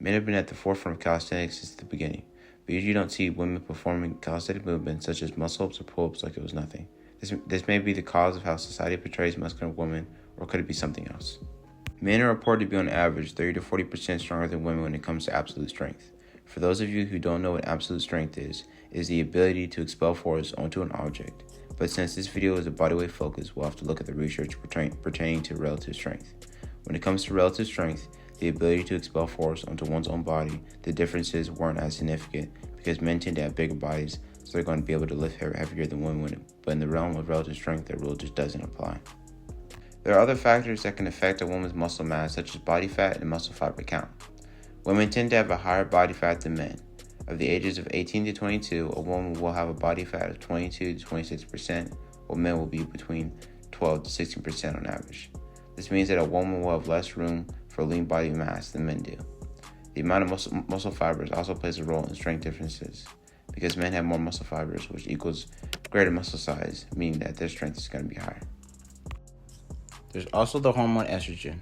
Men have been at the forefront of calisthenics since the beginning, but usually don't see women performing calisthenic movements such as muscle-ups or pull-ups like it was nothing. This may be the cause of how society portrays muscular women, or could it be something else? Men are reported to be on average 30 to 40% stronger than women when it comes to absolute strength. For those of you who don't know what absolute strength is the ability to expel force onto an object. But since this video is a bodyweight focus, we'll have to look at the research pertaining to relative strength. When it comes to relative strength, the ability to expel force onto one's own body, the differences weren't as significant because men tend to have bigger bodies, so they're going to be able to lift heavier than women, but in the realm of relative strength, that rule just doesn't apply. There are other factors that can affect a woman's muscle mass, such as body fat and muscle fiber count. Women tend to have a higher body fat than men. Of the ages of 18 to 22, a woman will have a body fat of 22 to 26%, while men will be between 12 to 16% on average. This means that a woman will have less room for lean body mass than men do. The amount of muscle fibers also plays a role in strength differences, because men have more muscle fibers, which equals greater muscle size, meaning that their strength is going to be higher. There's also the hormone estrogen.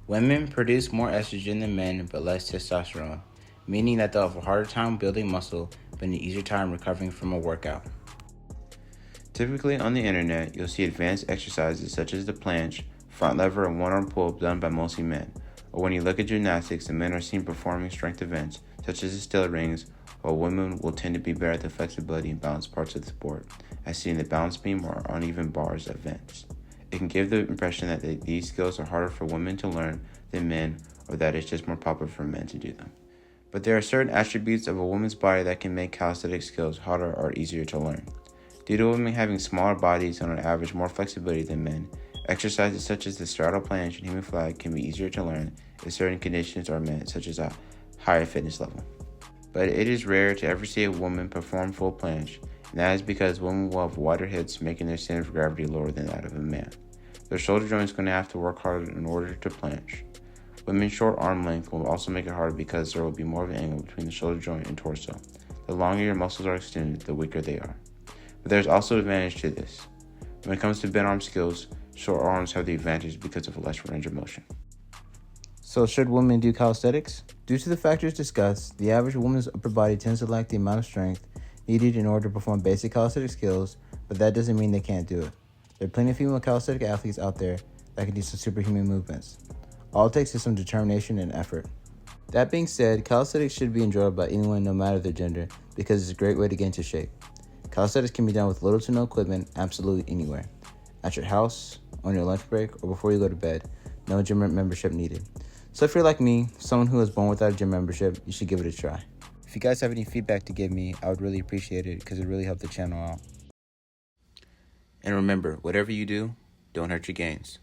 Women produce more estrogen than men, but less testosterone, meaning that they'll have a harder time building muscle, but an easier time recovering from a workout. Typically on the internet, you'll see advanced exercises such as the planche, front lever, and one-arm pull-up done by mostly men. Or when you look at gymnastics, the men are seen performing strength events such as the still rings, while women will tend to be better at the flexibility and balance parts of the sport, as seen in the balance beam or uneven bars events. It can give the impression that these skills are harder for women to learn than men, or that it's just more popular for men to do them. But there are certain attributes of a woman's body that can make calisthenic skills harder or easier to learn. Due to women having smaller bodies and on average more flexibility than men, exercises such as the straddle planche and human flag can be easier to learn if certain conditions are met, such as a higher fitness level. But it is rare to ever see a woman perform full planche, and that is because women will have wider hips, making their center of gravity lower than that of a man. Their shoulder joint is going to have to work harder in order to planche. Women's short arm length will also make it harder because there will be more of an angle between the shoulder joint and torso. The longer your muscles are extended, the weaker they are. But there's also an advantage to this. When it comes to bent arm skills, short arms have the advantage because of a less range of motion. So should women do calisthenics? Due to the factors discussed, the average woman's upper body tends to lack the amount of strength needed in order to perform basic calisthenic skills, but that doesn't mean they can't do it. There are plenty of female calisthenic athletes out there that can do some superhuman movements. All it takes is some determination and effort. That being said, calisthenics should be enjoyed by anyone no matter their gender because it's a great way to get into shape. Calisthenics can be done with little to no equipment absolutely anywhere. At your house, on your lunch break, or before you go to bed. No gym membership needed. So if you're like me, someone who was born without a gym membership, you should give it a try. If you guys have any feedback to give me, I would really appreciate it because it really helped the channel out. And remember, whatever you do, don't hurt your gains.